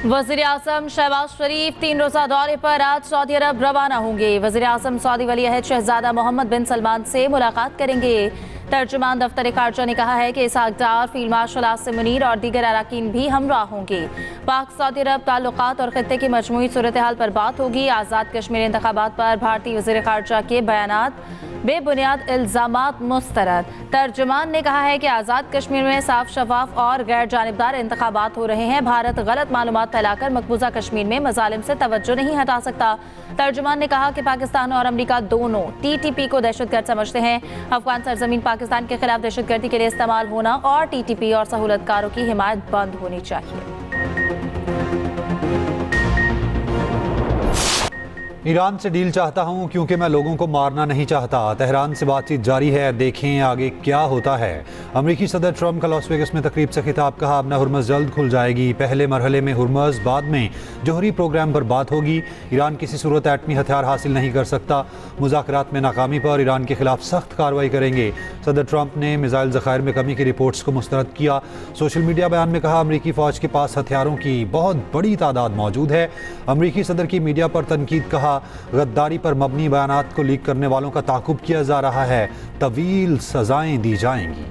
वज़ीर आज़म शहबाज शरीफ 3 रोज़ा दौरे पर आज सऊदी अरब रवाना होंगे। वज़ीर आज़म सऊदी वली अहद शहजादा मोहम्मद बिन सलमान से मुलाकात करेंगे। तर्जुमान दफ्तर खारजा ने कहा है कि इसहाक डार, फील्ड मार्शल आसिम मुनीर और दीगर अराकीन भी हमराह होंगे। पाक सऊदी अरब ताल्लुकात और खित्ते की मजमूई सूरत हाल पर बात होगी। आज़ाद कश्मीर इंतखाबात पर भारतीय वज़ीर खारजा के बयानात बेबुनियाद इल्ज़ामात मुस्तरद। तर्जुमान ने कहा है कि आज़ाद कश्मीर में साफ, शफाफ और गैर जानिबदार इंतखाबात हो रहे हैं। भारत गलत मालूमात फैलाकर मकबूजा कश्मीर में मजालिम से तवज्जो नहीं हटा सकता। तर्जुमान ने कहा कि पाकिस्तान और अमरीका दोनों TTP को दहशतगर्द समझते हैं। अफगान सरजमीन पाकिस्तान के खिलाफ दहशतगर्दी के लिए इस्तेमाल होना और TTP और सहूलतकारों की हिमायत बंद होनी चाहिए। ईरान से डील चाहता हूं क्योंकि मैं लोगों को मारना नहीं चाहता। तेहरान से बातचीत जारी है, देखें आगे क्या होता है। अमरीकी सदर ट्रंप का लॉस वेगस में तकरीब से खिताब, कहा अब हुर्मुज़ जल्द खुल जाएगी। पहले मरहले में हुर्मुज़, बाद में जोहरी प्रोग्राम पर बात होगी। ईरान किसी सूरत एटमी हथियार हासिल नहीं कर सकता। मुज़ाकरात में नाकामी पर ईरान के खिलाफ सख्त कार्रवाई करेंगे। सदर ट्रंप ने मिसाइल ज़खायर में कमी की रिपोर्ट्स को मुस्तरद किया। सोशल मीडिया बयान में कहा अमरीकी फ़ौज के पास हथियारों की बहुत बड़ी तादाद मौजूद है। अमरीकी सदर की मीडिया पर तनकीद, कहा गद्दारी पर मबनी बयानात को लीक करने वालों का ताक़ुब किया जा रहा है, तवील सजाएं दी जाएंगी।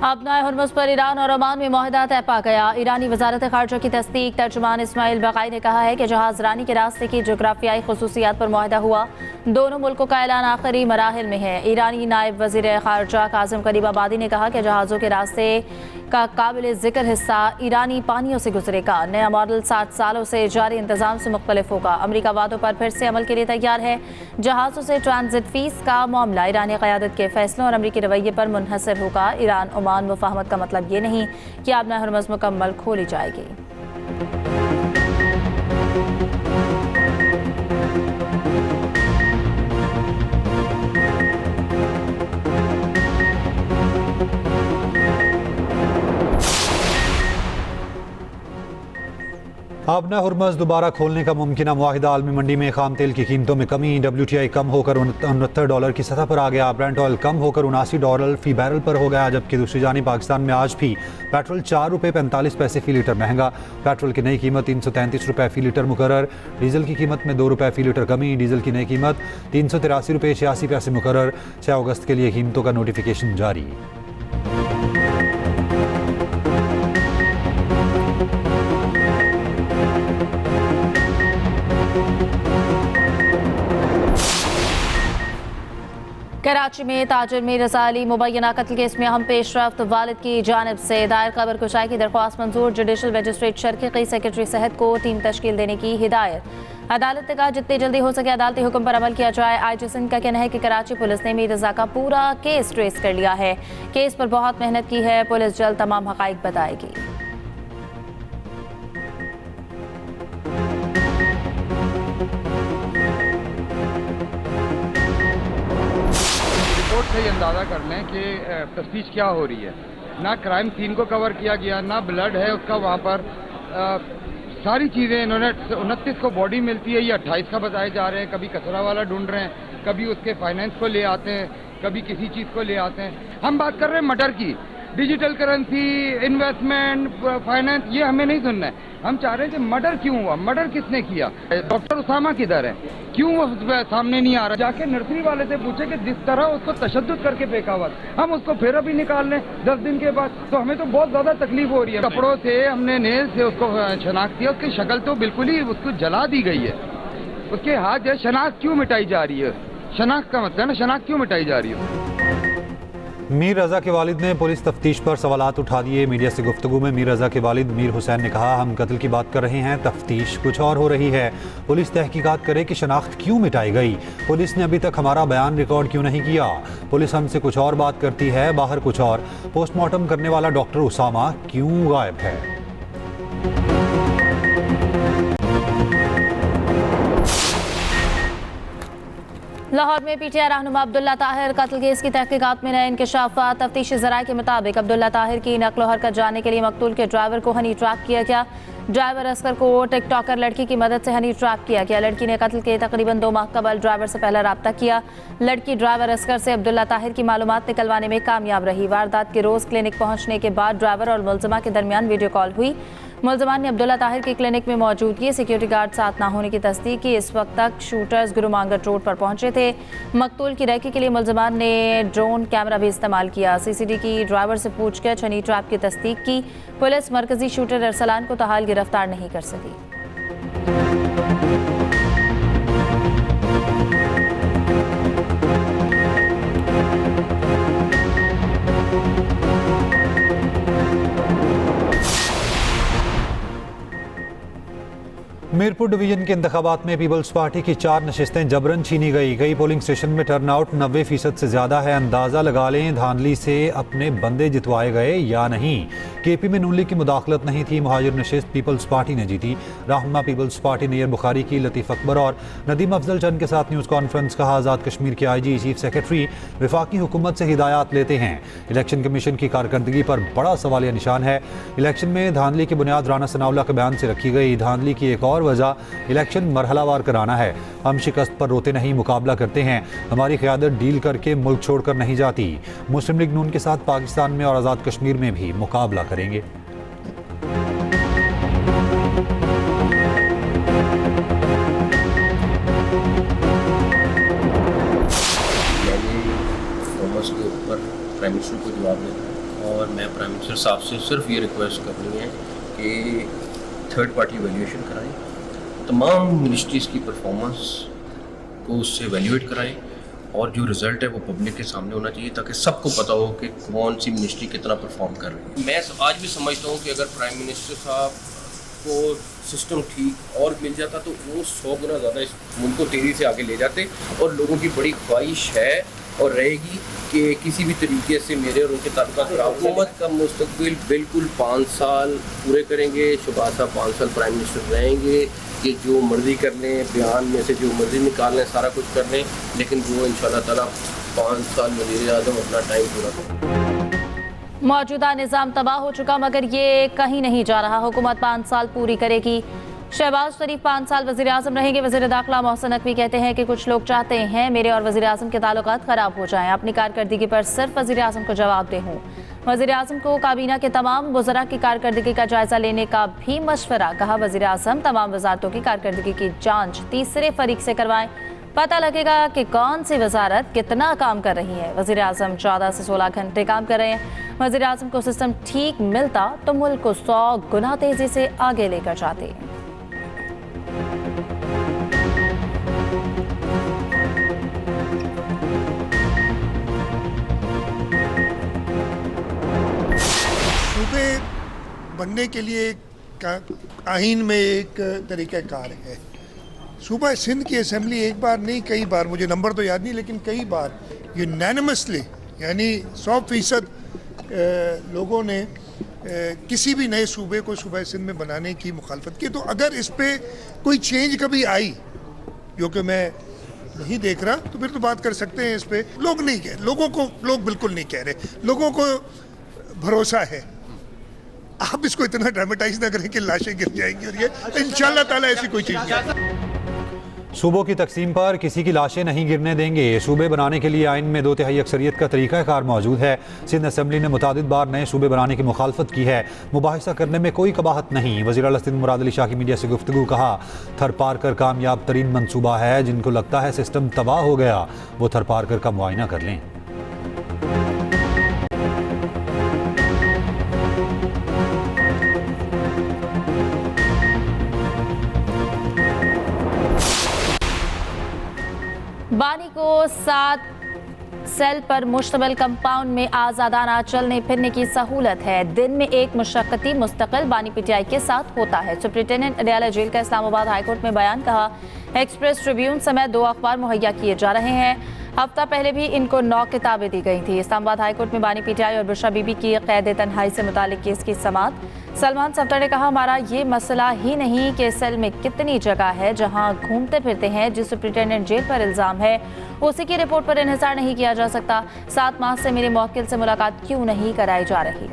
अपना हुर्मुज़ पर ईरान और ओमान में मुआहदा तय पा गया। ईरानी वजारत खारजा की तस्दीक। तर्जुमान इस्माइल बक़ाई ने कहा है कि जहाज रानी के रास्ते की जोग्राफियाई खुसूसियात पर मुआहदा हुआ। दोनों मुल्कों का ऐलान आखिरी मराहिल में है। ईरानी नायब वज़ीर खारजा कासिम गरीबाबादी ने कहा कि जहाज़ों के रास्ते का काबिल ज़िक्र हिस्सा ईरानी पानियों से गुजरेगा। नया मॉडल 7 सालों से जारी इंतज़ाम से मुख्तलिफ होगा। अमरीका वादों पर फिर से अमल के लिए तैयार है। जहाज़ों से ट्रांजिट फ़ीस का मामला ईरानी क़यादत के फैसलों और अमरीकी रवैये पर मुनहसर होगा। ईरान ओमान मुफाहमत का मतलब ये नहीं कि अपना हुर्मुज़ मुकम्मल खोली जाएगी। अपना हुर्मुज़ दोबारा खोलने का मुमकिन मुआहिदा। आलमी मंडी में खाम तेल की कीमतों में कमी। WTI कम होकर $69 की सतह पर आ गया। ब्रेंट ऑयल कम होकर $79 फी बैरल पर हो गया। जबकि दूसरी जानिब पाकिस्तान में आज भी पेट्रोल ₹4.45 फी लीटर महंगा। पेट्रोल की नई कीमत ₹333 फी लीटर मुकर्रर। डीजल की कीमत में ₹2 फी लीटर कमी। डीजल की नई कीमत ₹383.86 मुकर्रर। 6 अगस्त के लिए कीमतों का नोटिफिकेशन जारी। कराची में ताजिर मीर रज़ा अली मुबैना कत्ल केस में अहम पेशरफ्त। वालिद की जानिब से दायर खबर कुशाई की दरख्वास्त मंजूर। जुडिशल मजिस्ट्रेट शर्की सेक्रेटरी सेहत को टीम तश्कील देने की हिदायत। अदालत ने कहा जितनी जल्दी हो सके अदालती हुक्म पर अमल किया जाए। IG सिंध का कहना है कि कराची पुलिस ने मीर रज़ा का पूरा केस ट्रेस कर लिया है। केस पर बहुत मेहनत की है। पुलिस जल्द तमाम हक़ाइक़ बताएगी। से ही अंदाज़ा कर लें कि तफ्तीश क्या हो रही है। ना क्राइम सीन को कवर किया गया, ना ब्लड है उसका वहाँ पर। सारी चीज़ें इन्होंने 29 को बॉडी मिलती है, ये 28 का बताए जा रहे हैं। कभी कचरा वाला ढूंढ रहे हैं, कभी उसके फाइनेंस को ले आते हैं, कभी किसी चीज़ को ले आते हैं। हम बात कर रहे हैं मर्डर की। डिजिटल करेंसी, इन्वेस्टमेंट, फाइनेंस, ये हमें नहीं सुनना है। हम चाह रहे हैं कि मर्डर क्यों हुआ, मर्डर किसने किया, डॉक्टर उसामा किधर है, क्यों वो सामने नहीं आ रहा। जाके नर्सरी वाले से पूछे कि जिस तरह उसको तशद्दुद करके फेंका हुआ, हम उसको फिर अभी निकाल लें 10 दिन के बाद, तो हमें तो बहुत ज्यादा तकलीफ हो रही है। कपड़ों से हमने नेल से उसको शनाख्त किया, उसकी शक्ल तो बिल्कुल ही उसको जला दी गई है। उसके हाथ जो शनाख्त क्यों मिटाई जा रही है, शनाख्त का मतलब है ना, शनाख्त क्यों मिटाई जा रही है। मीर रज़ा के वालिद ने पुलिस तफ्तीश पर सवालात उठा दिए। मीडिया से गुफ्तगू में मीर रज़ा के वालिद मीर हुसैन ने कहा हम कत्ल की बात कर रहे हैं, तफ्तीश कुछ और हो रही है। पुलिस तहकीकात करे कि शनाख्त क्यों मिटाई गई। पुलिस ने अभी तक हमारा बयान रिकॉर्ड क्यों नहीं किया। पुलिस हमसे कुछ और बात करती है, बाहर कुछ और। पोस्टमार्टम करने वाला डॉक्टर उसामा क्यों गायब है। लाहौर में पीटीआई रहनुमा अब्दुल्ला ताहिर कत्ल केस की तहकीकात में नए इंकशाफात। तफ्तीशी ज़राए के मुताबिक अब्दुल्ला ताहिर की नकलो हरकत जानने के लिए मकतूल के ड्राइवर को हनी ट्रैप किया गया। ड्राइवर असगर को टिकटॉकर लड़की की मदद से हनी ट्रैप किया गया। लड़की ने कत्ल के तकरीबन 2 माह कबल ड्राइवर से पहला रब्ता किया। लड़की ड्राइवर असगर से अब्दुल्ला ताहिर की मालूमात निकलवाने में कामयाब रही। वारदात के रोज़ क्लिनिक पहुंचने के बाद ड्राइवर और मुलजमा के दरमियान वीडियो कॉल हुई। मुलजमान ने अब्दुल्ला ताहिर की क्लिनिक में मौजूदगी सिक्योरिटी गार्ड साथ ना होने की तस्दीक की। इस वक्त तक शूटर्स गुरु मांगट रोड पर पहुंचे थे। मकतूल की रैकी के लिए मुलजमान ने ड्रोन कैमरा भी इस्तेमाल किया। सीसीडी की ड्राइवर से पूछकर हनी ट्रैप की तस्दीक की। पुलिस मरकजी शूटर अरसलान को ताहाल गिरफ्तार नहीं कर सकी। मीरपुर डिवीजन के इंतखाबात में पीपल्स पार्टी की 4 नशिस्तें जबरन छीनी गई। कई पोलिंग स्टेशन में टर्नआउट 90% से ज्यादा है। अंदाजा लगा लें धांधली से अपने बंदे जितवाए गए या नहीं। केपी में नून लीग की मुदाखलत नहीं थी। मुहाजिर नशिस्त पीपल्स पार्टी ने जीती। रहनुमा पीपल्स पार्टी नैयर बुखारी की लतीफ़ अकबर और नदीम अफजल चंद के साथ न्यूज़ कॉन्फ्रेंस। कहा आज़ाद कश्मीर के IG चीफ सेक्रेटरी वफाकी हुकूमत से हिदायत लेते हैं। इलेक्शन कमीशन की कारकर्दगी पर बड़ा सवालिया निशान है। इलेक्शन में धांधली की बुनियाद राना सनाउल्लाह के बयान से रखी गई। धांधली की एक और वजह इलेक्शन मरहलावार कराना है। हम शिकस्त पर रोते नहीं, मुकाबला करते हैं। हमारी क़यादत डील करके मुल्क छोड़कर नहीं जाती। मुस्लिम लीग नून के साथ पाकिस्तान में और आज़ाद कश्मीर में भी मुकाबला करेंगे। के ऊपर प्राइम मिनिस्टर को जवाब देना है और मैं प्राइम मिनिस्टर साहब से सिर्फ ये रिक्वेस्ट करनी है कि थर्ड पार्टी वैल्यूएशन कराएं, तमाम मिनिस्ट्रीज़ की परफॉर्मेंस को उससे वैल्यूएट कराएं और जो रिज़ल्ट है वो पब्लिक के सामने होना चाहिए ताकि सबको पता हो कि कौन सी मिनिस्ट्री कितना परफॉर्म कर रही है। मैं आज भी समझता हूँ कि अगर प्राइम मिनिस्टर साहब को सिस्टम ठीक और मिल जाता तो वो 100 गुना ज़्यादा इस मुल्क को तेज़ी से आगे ले जाते। और लोगों की बड़ी ख्वाहिश है और रहेगी कि किसी भी तरीके से मेरे और उनके ताल्लुकात खराब। हुकूमत का मुस्तकबिल बिल्कुल 5 साल पूरे करेंगे। शहबाज साहब 5 साल प्राइम मिनिस्टर रहेंगे। ये जो मर्जी कर लें, बयान में से जो मर्जी निकाल लें, सारा कुछ कर लें, लेकिन वो इंशाल्लाह ताला 5 साल वज़ीर-ए-आज़म अपना टाइम पूरा करें। मौजूदा निज़ाम तबाह हो चुका मगर ये कहीं नहीं जा रहा। हुकूमत 5 साल पूरी करेगी। शहबाज शरीफ 5 साल वज़ीर आज़म रहेंगे। वज़ीर दाखिला मोहसिन नकवी कहते हैं कि कुछ लोग चाहते हैं मेरे और वज़ीर आज़म के ताल्लुकात ख़राब हो जाएं। अपनी कारकर्दगी पर सिर्फ वज़ीर आज़म को जवाबदेह हूँ। वज़ीर आज़म को काबीना के तमाम वज़रा की कारकर्दगी का जायज़ा लेने का भी मशवरा। कहा वज़ीर आज़म तमाम वज़ारतों की कारकर्दगी की जाँच तीसरे फरीक से करवाएं, पता लगेगा कि कौन सी वजारत कितना काम कर रही है। वज़ीर आज़म 14 से 16 घंटे काम कर रहे हैं। वज़ीर आज़म को सिस्टम ठीक मिलता तो मुल्क को 100 गुना तेज़ी से आगे लेकर जाते। सूबे बनने के लिए आइन में एक तरीक़ाकार है। सूबा सिंध की असेंबली एक बार नहीं कई बार, मुझे नंबर तो याद नहीं, लेकिन कई बार यूनानिमसली यानी 100% लोगों ने किसी भी नए सूबे को सूबा सिंध में बनाने की मुखालफत की। तो अगर इस पर कोई चेंज कभी आई, जो कि मैं नहीं देख रहा, तो फिर तो बात कर सकते हैं इस पर। लोग नहीं कह, लोग बिल्कुल नहीं कह रहे। लोगों को भरोसा है। आप इसको इतना ड्रामेटाइज ना करें कि लाशें गिर जाएंगी और ये इंशाल्लाह ताला ऐसी कोई चीज़ नहीं। सूबों की तकसीम पर किसी की लाशें नहीं गिरने देंगे। सूबे बनाने के लिए आइन में 2/3 अक्सरियत का तरीक़ाकार मौजूद है। सिंध असम्बली ने मुतादिद बार नए सूबे बनाने की मुखालफत की है। मुबाहिसा करने में कोई कबाहत नहीं। वज़ीर आला सिंध मुराद अली शाह की मीडिया से गुफ्तगू। कहा थर पारकर कामयाब तरीन मनसूबा है। जिनको लगता है सिस्टम तबाह हो गया वो थर पारकर का मुआयना कर लें। बानी को 7 सेल पर मुश्तमिल कंपाउंड में आज़ादाना चलने फिरने की सहूलत है। दिन में एक मुशक्कती मुस्तकिल बानी PTI के साथ होता है। सुप्रिंटेंडेंट अडयाला जेल का इस्लामाबाद हाईकोर्ट में बयान। कहा एक्सप्रेस ट्रिब्यून समेत 2 अखबार मुहैया किए जा रहे हैं। हफ्ता पहले भी इनको 9 किताबें दी गई थी। इस्लामाबाद हाईकोर्ट में बानी पीटीआई और बुशरा बीबी की कैद तन्हाई से मुतालिक केस की समाअत। सलमान सफ्दर ने कहा, हमारा ये मसला ही नहीं कि सेल में कितनी जगह है जहां घूमते फिरते हैं। जिस सुप्रिंटेंडेंट जेल पर इल्जाम है उसी की रिपोर्ट पर इन्हिसार नहीं किया जा सकता। 7 माह से मेरे मुवक्किल से मुलाकात क्यों नहीं कराई जा रही।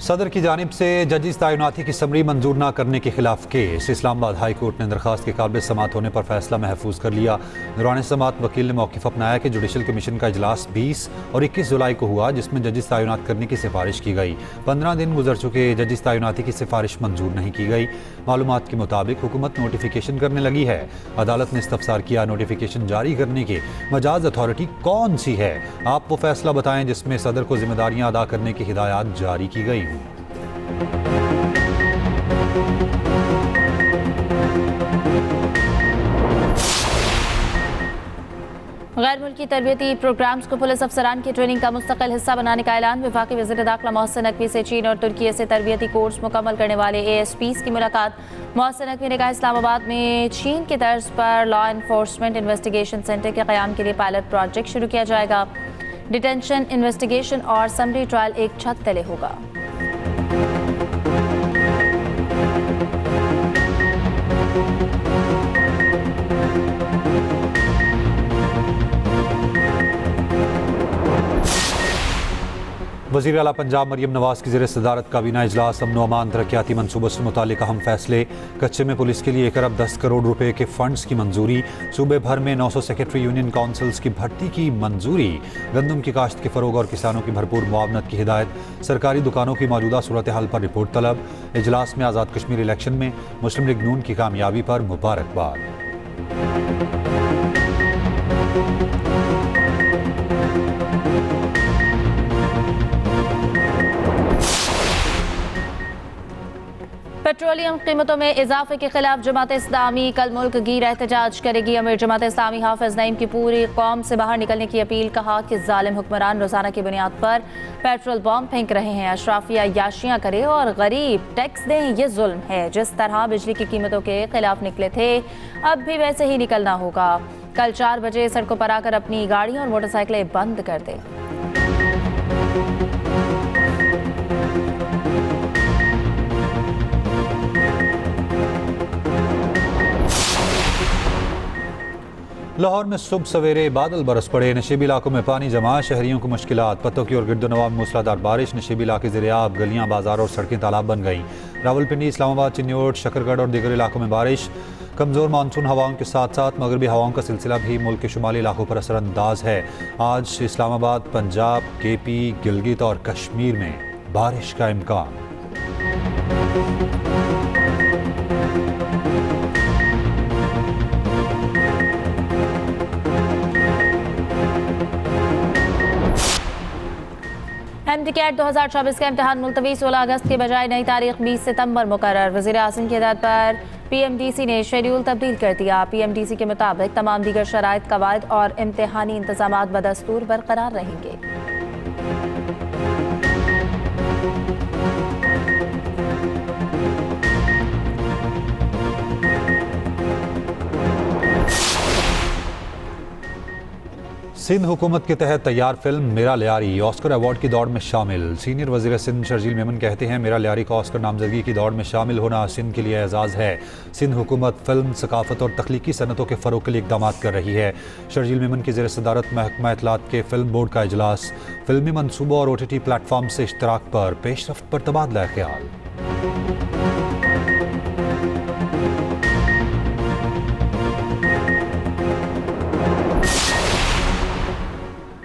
सदर की जानिब से जजिस तैनाती की समरी मंजूर न करने के खिलाफ केस। इस्लामाबाद हाई कोर्ट ने दरखास्त के काबिल समाअत होने पर फैसला महफूज कर लिया। दौरान समाअत वकील ने मौक़िफ़ अपनाया कि जुडिशल कमीशन का इजलास 20 और 21 जुलाई को हुआ, जिसमें जजिस तैनात करने की सिफारिश की गई। 15 दिन गुजर चुके, जजिस तैनाती की सिफारिश मंजूर नहीं की गई। मालूमात के मुताबिक हुकूमत नोटिफिकेशन करने लगी है। अदालत ने इस्तफसार किया, नोटिफिकेशन जारी करने की मजाज अथॉरिटी कौन सी है? आप वो फैसला बताएं जिसमें सदर को जिम्मेदारियां अदा करने की हिदायत जारी की गई हों। गैर मुल्की तरबियती प्रोग्राम्स को पुलिस अफसरान की ट्रेनिंग का मुस्तकिल हिस्सा बनाने का ऐलान। वफाकी वज़ीर दाखिला मोहसिन नकवी से चीन और तुर्की से तरबियती कोर्स मुकम्मल करने वाले ASPs की मुलाकात। मोहसिन नकवी ने कहा, इस्लामाबाद में चीन की तर्ज पर लॉ एनफोर्समेंट इन्वेस्टिगेशन सेंटर के क़याम के लिए पायलट प्रोजेक्ट शुरू किया जाएगा। डिटेंशन, इन्वेस्टिगेशन और समरी ट्रायल एक छत तले होगा। वज़ीर आला पंजाब मरियम नवाज की ज़ेर सदारत काबीना इजलास। अमन व अमान तरक्याती मनसूबों से मुतालिक अहम फैसले। कच्चे में पुलिस के लिए 1 अरब 10 करोड़ रुपए के फंड्स की मंजूरी। सूबे भर में 900 सेक्रेटरी यूनियन काउंसिल्स की भर्ती की मंजूरी। गंदम की काश्त के फ़रोग और किसानों की भरपूर मुआवनत की हिदायत। सरकारी दुकानों की मौजूदा सूरत हाल पर रिपोर्ट तलब। इजलास में आज़ाद कश्मीर इलेक्शन में मुस्लिम लीग नून की कामयाबी पर मुबारकबाद। पेट्रोलियम कीमतों में इजाफे के खिलाफ जमात इस्लामी कल मुल्क गिर एहतजाज करेगी। अमीर जमात इस्लामी हाफिज नईम की पूरी कौम से बाहर निकलने की अपील। कहा कि जालिम हुक्मरान रोजाना की बुनियाद पर पेट्रोल बम फेंक रहे हैं। अशराफिया याशियां करे और गरीब टैक्स दें, ये जुल्म है। जिस तरह बिजली की कीमतों के खिलाफ निकले थे, अब भी वैसे ही निकलना होगा। कल 4 बजे सड़कों पर आकर अपनी गाड़ियां और मोटरसाइकिलें बंद कर दें। लाहौर में सुबह सवेरे बादल बरस पड़े। नशीबी इलाकों में पानी जमा, शहरियों को मुश्किलात। पत्तों की और गिरदोनवा में मूसलाधार बारिश। नशीबी इलाके ज़ेर-ए-आब, गलियां, बाजार और सड़कें तालाब बन गई। रावलपिंडी, इस्लामाबाद, चिन्योट, शकरगढ़ और दीगर इलाकों में बारिश। कमज़ोर मानसून हवाओं के साथ साथ मगरबी हवाओं का सिलसिला भी मुल्क के शुमाली इलाकों पर असरअंदाज है। आज इस्लामाबाद, पंजाब, KP, गिलगित और कश्मीर में बारिश का इम्कान। MD-CAT 2024 का इम्तहान मुलतवी 16 अगस्त के बजाय नई तारीख 20 सितंबर मुकर्रर। वज़ीर आज़म की हिदायत पर PMDC ने शेड्यूल तब्दील कर दिया। PMDC के मुताबिक तमाम दीगर शराइत, कवायद और इम्तहानी इंतजामात बदस्तूर बरकरार रहेंगे। सिंध हुकूमत के तहत तैयार फिल्म मेरा लियारी ऑस्कर अवार्ड की दौड़ में शामिल। सीनियर वज़ीर सिंध शर्जील मेमन कहते हैं, मेरा लियारी का ऑस्कर नामजदगी की दौड़ में शामिल होना सिंध के लिए एजाज़ है। सिंध हुकूमत फिल्म, सकाफत और तख्लीकी सनतों के फ़रोग के लिए इक़दाम कर रही है। शर्जील मेमन की ज़ेर सदारत महकमा इत्तलात के फिल्म बोर्ड का इजलास। फिल्मी मनसूबों और OTT प्लेटफॉर्म से इश्तराक पर पेशरफ्त पर तबादला ख्याल।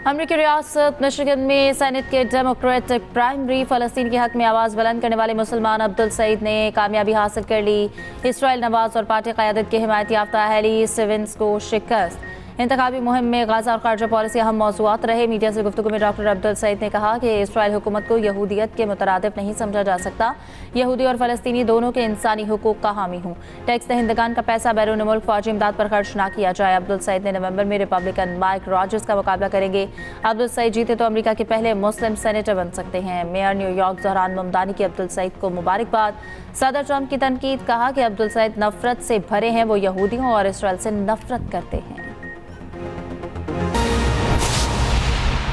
अमरीकी रियासत मिशिगन में सेनेट के डेमोक्रेटिक प्राइमरी फ़लस्तीन के हक में आवाज़ बुलंद करने वाले मुसलमान अब्दुल सईद ने कामयाबी हासिल कर ली। इसराइल नवाज और पार्टी क़यादत के हिमायत याफ्ता हेली स्टीवेंस को शिकस्त। इंतखाबी मुहिम में गाजा और खारजा पॉलिसी अहम मौज़ूआत रहे। मीडिया से गुफ्तगू में डॉक्टर अब्दुल सईद ने कहा कि इसराइल हुकूमत को यहूदियत के मुतरादिफ नहीं समझा जा सकता। यहूदी और फ़लस्तीनी दोनों के इंसानी हुकूक का हामी हूँ। टैक्स दहिंदगान का पैसा बैरून मुल्क फौजी इमदाद पर खर्च ना किया जाए। अब्दुल सईद ने नवंबर में रिपब्लिकन माइक रॉजर्स का मुकाबला करेंगे। अब्दुल सईद जीते तो अमेरिका के पहले मुस्लिम सेनेटर बन सकते हैं। मेयर न्यूयॉर्क ज़हरान ममदानी की अब्दुल सईद को मुबारकबाद। सदर ट्रंप की तनकीद, कहा कि अब्दुल सईद नफरत से भरे हैं, वो यहूदियों और इसराइल से नफरत करते हैं।